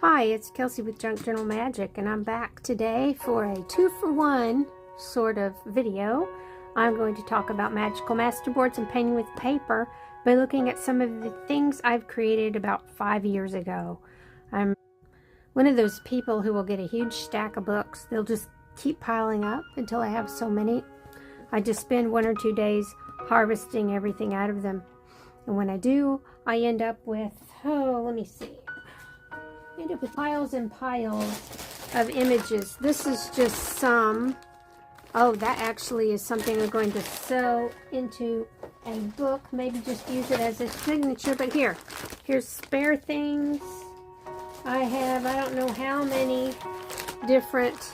Hi, it's Kelsey with Junk Journal Magic, and I'm back today for a 2-for-1 sort of video. I'm going to talk about magical masterboards and painting with paper by looking at some of the things I've created about 5 years ago. I'm one of those people who will get a huge stack of books. They'll just keep piling up until I have so many. I just spend 1 or 2 days harvesting everything out of them. And when I do, I end up with, let me see. I end up with piles and piles of images. This is just some. Oh, that actually is something I'm going to sew into a book. Maybe just use it as a signature. But here's spare things. I have, I don't know how many different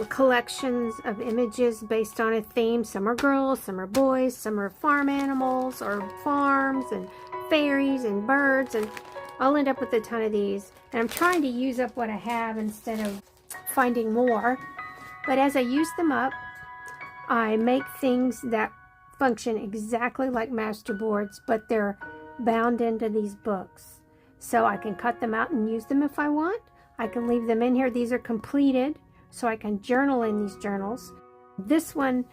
collections of images based on a theme. Some are girls, some are boys, some are farm animals or farms and fairies and birds, and I'll end up with a ton of these. And I'm trying to use up what I have instead of finding more. But as I use them up, I make things that function exactly like masterboards, but they're bound into these books. So I can cut them out and use them if I want. I can leave them in here. These are completed, so I can journal in these journals. This one,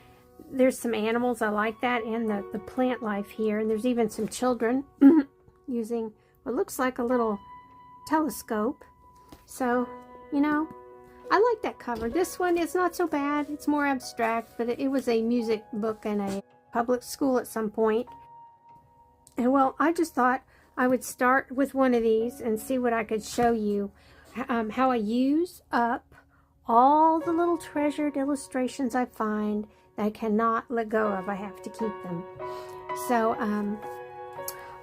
there's some animals, I like that, and the plant life here. And there's even some children using what looks like a little telescope. So, you know, I like that cover. This one is not so bad. It's more abstract, but it was a music book in a public school at some point. And well, I just thought I would start with one of these and see what I could show you. How I use up all the little treasured illustrations I find that I cannot let go of. I have to keep them. So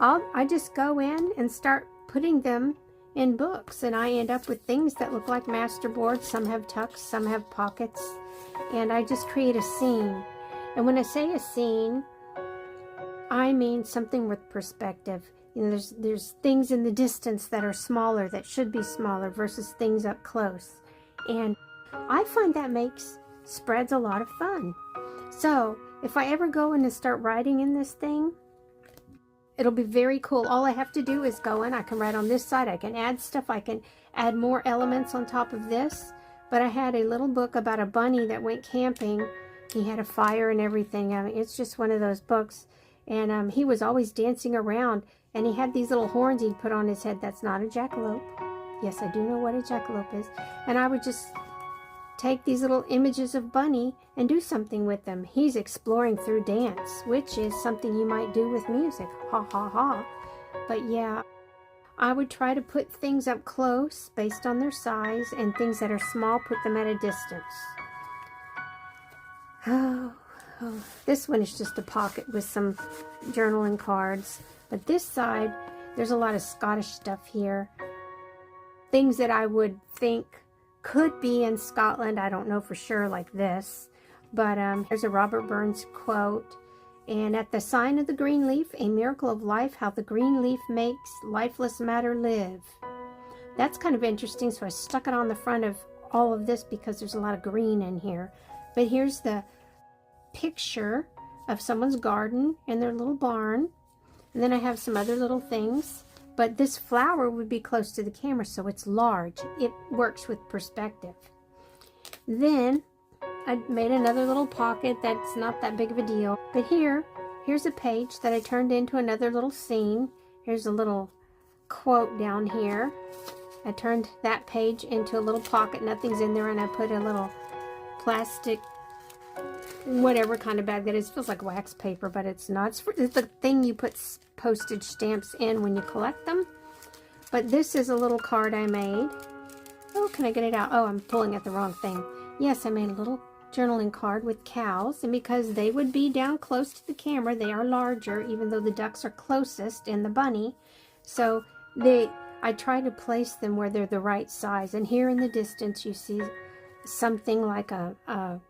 I just go in and start putting them in books, and I end up with things that look like masterboards. Some have tucks, some have pockets, and I just create a scene. And when I say a scene, I mean something with perspective. You know, there's things in the distance that are smaller, that should be smaller, versus things up close. And I find that makes spreads a lot of fun. So if I ever go in and start writing in this thing, it'll be very cool. All I have to do is go in. I can write on this side. I can add stuff. I can add more elements on top of this. But I had a little book about a bunny that went camping. He had a fire and everything. I mean, it's just one of those books. And he was always dancing around. And he had these little horns he'd put on his head. That's not a jackalope. Yes, I do know what a jackalope is. And I would just take these little images of Bunny and do something with them. He's exploring through dance, which is something you might do with music. Ha ha ha. But yeah, I would try to put things up close based on their size, and things that are small, put them at a distance. Oh, this one is just a pocket with some journaling cards. But this side, there's a lot of Scottish stuff here. Things that I would think could be in Scotland. I don't know for sure, like this. But there's a Robert Burns quote. And at the sign of the green leaf, a miracle of life, how the green leaf makes lifeless matter live. That's kind of interesting, so I stuck it on the front of all of this because there's a lot of green in here. But here's the picture of someone's garden and their little barn. And then I have some other little things. But this flower would be close to the camera, so it's large. It works with perspective. Then I made another little pocket that's not that big of a deal. But here's a page that I turned into another little scene. Here's a little quote down here. I turned that page into a little pocket. Nothing's in there, and I put a little plastic, whatever kind of bag that is. It feels like wax paper, but it's not. It's the thing you put postage stamps in when you collect them. But this is a little card I made. Oh, can I get it out? Oh, I'm pulling at the wrong thing. Yes, I made a little journaling card with cows, and because they would be down close to the camera, they are larger, even though the ducks are closest and the bunny. So I try to place them where they're the right size. And here in the distance, you see something like a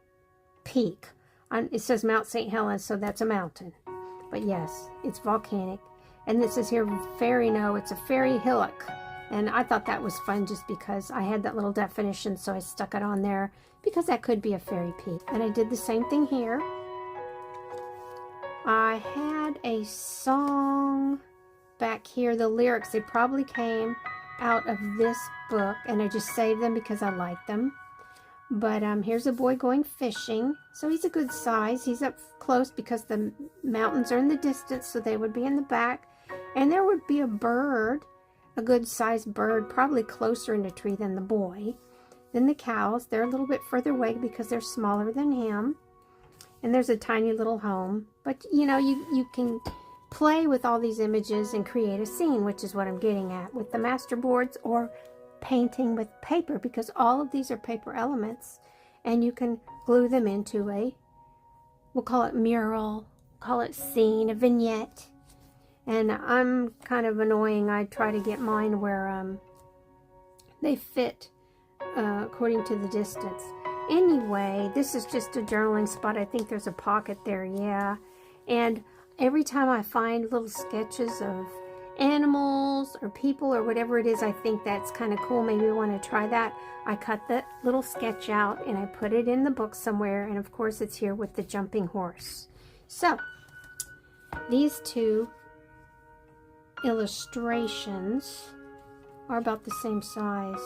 peak. It says Mount St. Helens, so that's a mountain. But yes, it's volcanic. And this is here fairy. No, it's a fairy hillock. And I thought that was fun just because I had that little definition, so I stuck it on there because that could be a fairy peak. And I did the same thing here. I had a song back here. The lyrics, they probably came out of this book, and I just saved them because I like them. But here's a boy going fishing. So he's a good size. He's up close because the mountains are in the distance, so they would be in the back. And there would be a bird, a good sized bird, probably closer in the tree than the boy. Then the cows, they're a little bit further away because they're smaller than him. And there's a tiny little home. But you know, you can play with all these images and create a scene, which is what I'm getting at with the master boards, or painting with paper, because all of these are paper elements, and you can glue them into a, we'll call it mural, call it scene, a vignette. And I'm kind of annoying. I try to get mine where they fit according to the distance. Anyway, this is just a journaling spot. I think there's a pocket there, yeah. And every time I find little sketches of animals or people or whatever it is, I think that's kind of cool. Maybe I want to try that. I cut the little sketch out and I put it in the book somewhere. And of course it's here with the jumping horse. So these two illustrations are about the same size.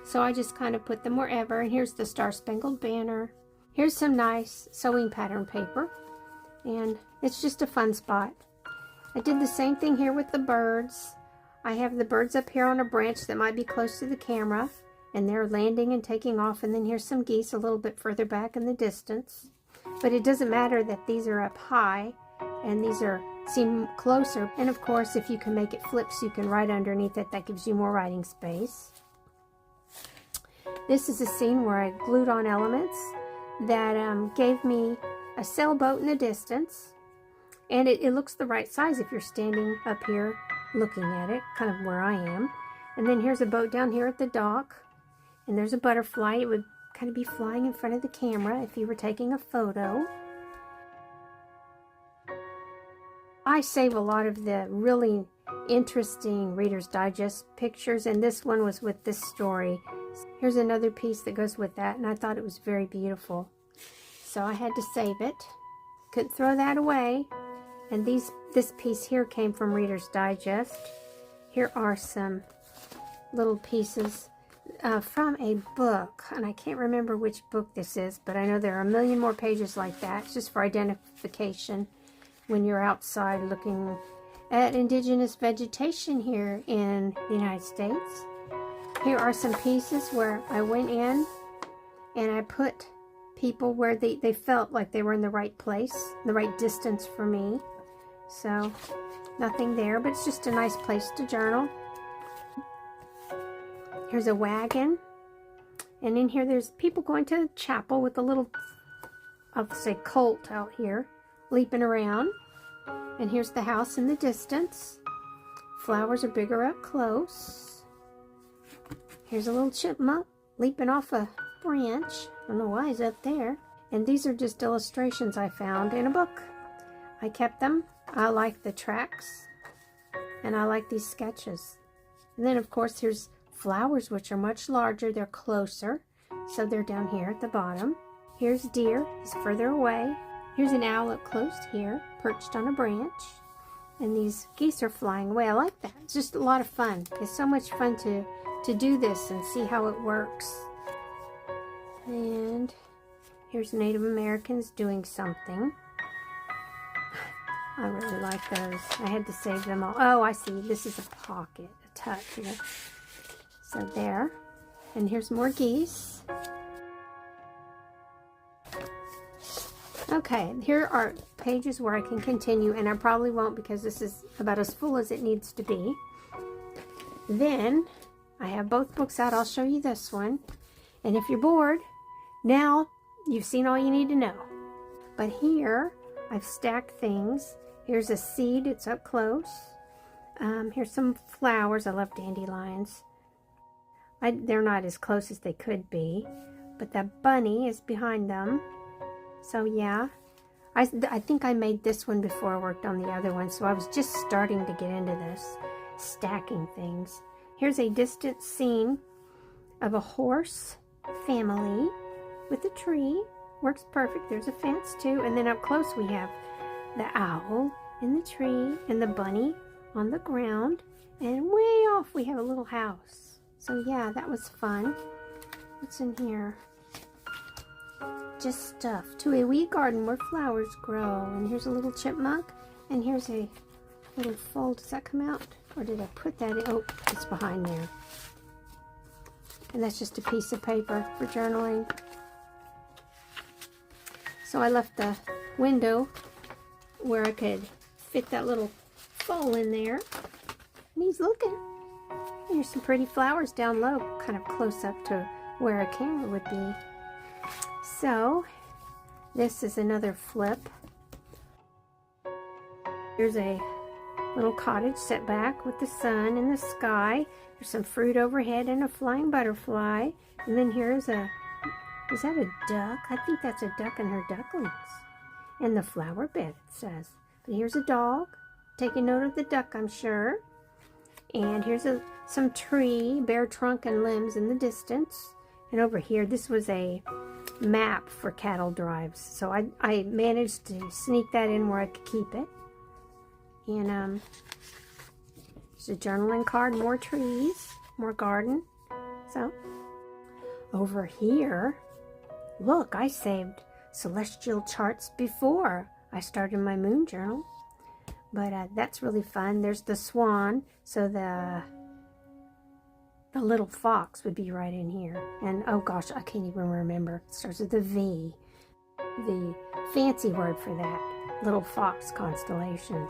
So I just kind of put them wherever. And here's the Star Spangled Banner. Here's some nice sewing pattern paper. And it's just a fun spot. I did the same thing here with the birds. I have the birds up here on a branch that might be close to the camera, and they're landing and taking off. And then here's some geese a little bit further back in the distance. But it doesn't matter that these are up high and these seem closer. And of course, if you can make it flip so you can write underneath it, that gives you more writing space. This is a scene where I glued on elements that gave me a sailboat in the distance. And it looks the right size if you're standing up here looking at it, kind of where I am. And then here's a boat down here at the dock. And there's a butterfly. It would kind of be flying in front of the camera if you were taking a photo. I save a lot of the really interesting Reader's Digest pictures, and this one was with this story. Here's another piece that goes with that, and I thought it was very beautiful. So I had to save it. Couldn't throw that away. And this piece here came from Reader's Digest. Here are some little pieces from a book, and I can't remember which book this is, but I know there are a million more pages like that. It's just for identification when you're outside looking at indigenous vegetation here in the United States. Here are some pieces where I went in and I put people where they felt like they were in the right place, the right distance for me. So nothing there, but it's just a nice place to journal. Here's a wagon, and in here there's people going to the chapel with a little, I'll say, colt out here leaping around. And here's the house in the distance. Flowers are bigger up close. Here's a little chipmunk leaping off a branch. I don't know why he's up there. And these are just illustrations I found in a book. I kept them. I like the tracks, and I like these sketches. And then of course here's flowers, which are much larger. They're closer, so they're down here at the bottom. Here's deer. He's further away. Here's an owl up close here, perched on a branch. And these geese are flying away. I like that. It's just a lot of fun. It's so much fun to do this and see how it works. And here's Native Americans doing something. I really like those. I had to save them all. Oh, I see. This is a pocket, a tuck here. So there. And here's more geese. Okay, here are pages where I can continue, and I probably won't because this is about as full as it needs to be. Then, I have both books out. I'll show you this one. And if you're bored, now you've seen all you need to know. But here, I've stacked things. Here's a seed. It's up close. Here's some flowers. I love dandelions. They're not as close as they could be, but that bunny is behind them. So yeah, I think I made this one before I worked on the other one, so I was just starting to get into this, stacking things. Here's a distant scene of a horse family with a tree. Works perfect. There's a fence too, and then up close we have the owl in the tree and the bunny on the ground, and way off we have a little house. So yeah, that was fun. What's in here? Just stuff. To a wee garden where flowers grow. And here's a little chipmunk, and here's a little fold. Does that come out? Or did I put that in? Oh, it's behind there. And that's just a piece of paper for journaling. So I left the window where I could fit that little fold in there. And he's looking. Here's some pretty flowers down low, kind of close up to where a camera would be. So, this is another flip. Here's a little cottage set back with the sun and the sky. There's some fruit overhead and a flying butterfly. And then here's a, is that a duck? I think that's a duck and her ducklings. And the flower bed, it says. But here's a dog. Taking note of the duck, I'm sure. And here's some tree, bare trunk and limbs in the distance. And over here, this was a map for cattle drives. So I managed to sneak that in where I could keep it. And there's a journaling card, more trees, more garden. So over here, look, I saved celestial charts before I started my moon journal. But that's really fun. There's the swan, so the little fox would be right in here. And oh gosh, I can't even remember. It starts with a V. The fancy word for that, little fox constellation.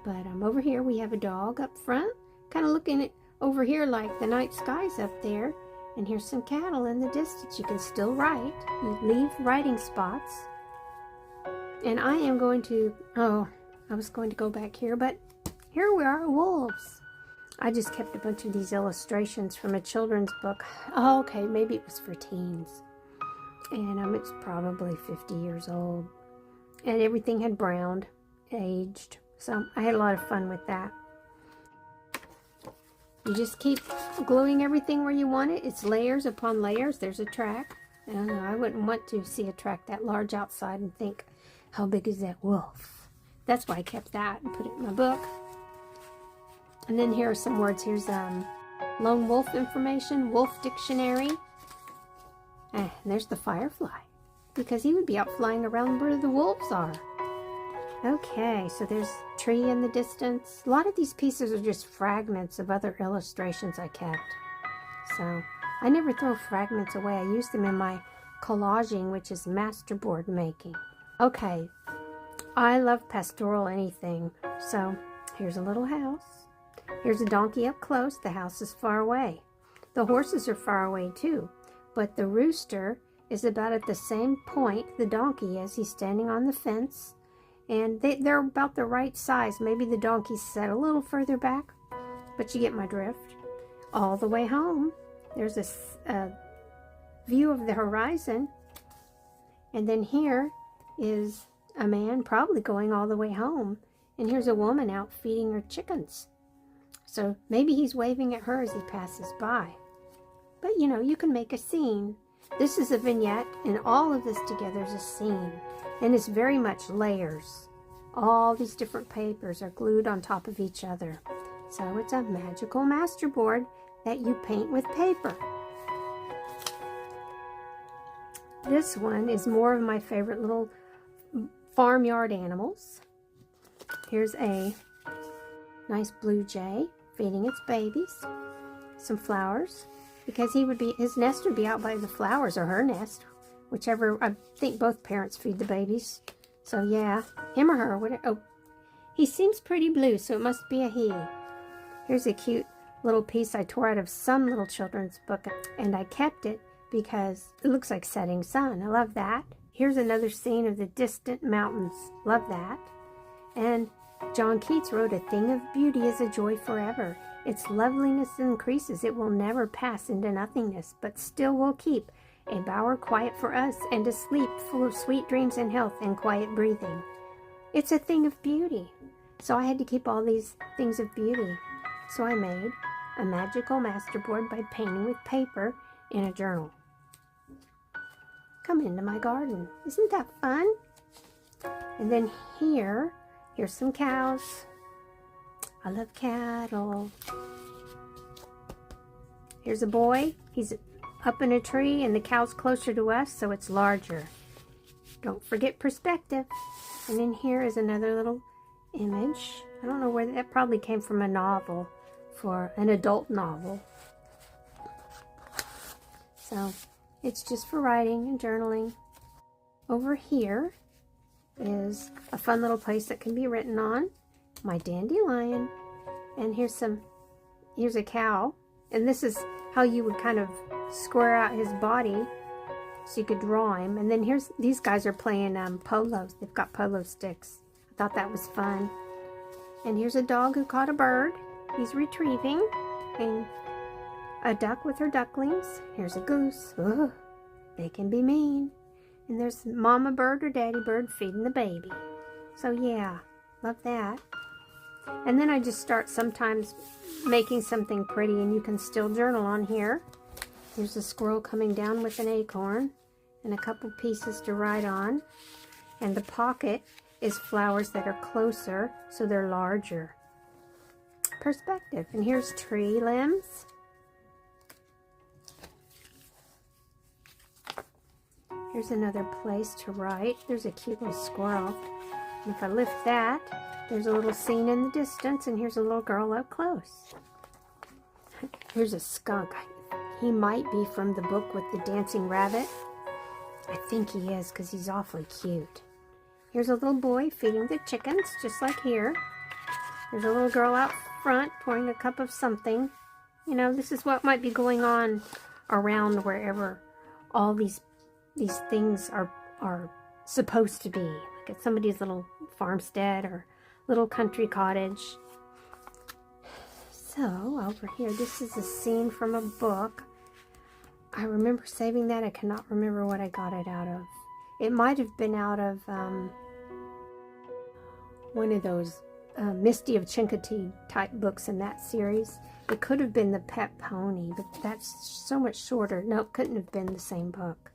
But over here we have a dog up front, kind of looking at over here like the night sky's up there. And here's some cattle in the distance. You can still write. You leave writing spots. And I am going to, I was going to go back here, but here we are, wolves. I just kept a bunch of these illustrations from a children's book. Oh, okay, maybe it was for teens. And it's probably 50 years old. And everything had browned, aged. So I had a lot of fun with that. You just keep gluing everything where you want it. It's layers upon layers. There's a track. I don't know, I wouldn't want to see a track that large outside and think, how big is that wolf? That's why I kept that and put it in my book. And then here are some words. Here's lone wolf information, wolf dictionary. And there's the firefly, because he would be out flying around where the wolves are. Okay, so there's tree in the distance. A lot of these pieces are just fragments of other illustrations I kept. So I never throw fragments away. I use them in my collaging, which is masterboard making. Okay, I love pastoral anything. So here's a little house. Here's a donkey up close. The house is far away. The horses are far away too. But the rooster is about at the same point the donkey is. He's standing on the fence. And they're about the right size. Maybe the donkey's set a little further back. But you get my drift. All the way home, there's a view of the horizon. And then here is a man probably going all the way home. And here's a woman out feeding her chickens. So maybe he's waving at her as he passes by. But you know, you can make a scene. This is a vignette, and all of this together is a scene. And it's very much layers. All these different papers are glued on top of each other. So it's a magical masterboard that you paint with paper. This one is more of my favorite little farmyard animals. Here's a nice blue jay feeding its babies. Some flowers, because his nest would be out by the flowers, or her nest, whichever. I think both parents feed the babies. So yeah, him or her. Oh, he seems pretty blue, so it must be a he. Here's a cute little piece I tore out of some little children's book, and I kept it because it looks like setting sun. I love that. Here's another scene of the distant mountains. Love that. And John Keats wrote, "A thing of beauty is a joy forever. Its loveliness increases. It will never pass into nothingness, but still will keep a bower quiet for us, and a sleep full of sweet dreams and health and quiet breathing." It's a thing of beauty. So I had to keep all these things of beauty. So I made a magical masterboard by painting with paper in a journal. Come into my garden. Isn't that fun? And then here's some cows. I love cattle. Here's a boy. He's up in a tree and the cow's closer to us, so it's larger. Don't forget perspective. And then here is another little image. I don't know where that probably came from, a novel, for an adult novel. So it's just for writing and journaling. Over here is a fun little place that can be written on. My dandelion. And here's a cow. And this is how you would kind of square out his body so you could draw him. And then these guys are playing polos. They've got polo sticks. I thought that was fun. And here's a dog who caught a bird. He's retrieving. And a duck with her ducklings. Here's a goose. Ugh, they can be mean. And there's mama bird or daddy bird feeding the baby. So yeah, love that. And then I just start sometimes making something pretty, and you can still journal on here. Here's a squirrel coming down with an acorn and a couple pieces to write on. And the pocket is flowers that are closer, so they're larger. Perspective. And here's tree limbs. Here's another place to write. There's a cute little squirrel. And if I lift that, there's a little scene in the distance, and here's a little girl up close. Here's a skunk. He might be from the book with the dancing rabbit. I think he is, because he's awfully cute. Here's a little boy feeding the chickens, just like here. There's a little girl out front pouring a cup of something. You know, this is what might be going on around wherever all these things are supposed to be. Like at somebody's little farmstead or little country cottage. So, over here, this is a scene from a book. I remember saving that. I cannot remember what I got it out of. It might have been out of one of those Misty of Chincoteague type books in that series. It could have been The Pet Pony, but that's so much shorter. No, it couldn't have been the same book.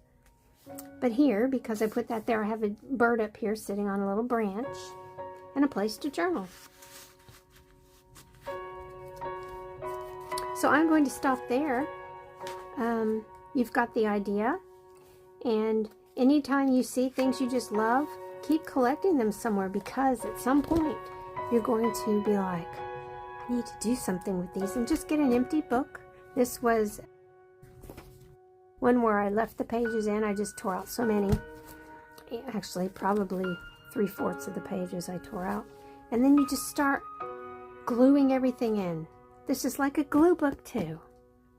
But here, because I put that there, I have a bird up here sitting on a little branch and a place to journal. So I'm going to stop there. You've got the idea. And anytime you see things you just love, keep collecting them somewhere, because at some point you're going to be like, I need to do something with these, and just get an empty book. This was one where I left the pages in. I just tore out so many. Actually, probably 3/4 of the pages I tore out. And then you just start gluing everything in. This is like a glue book too.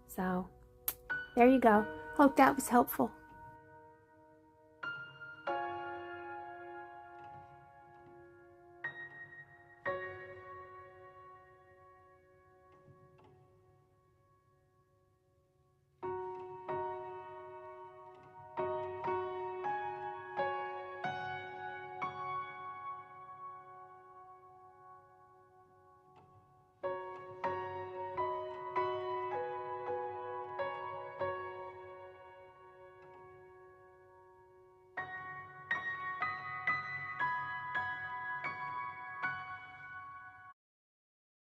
So, there you go. Hope that was helpful.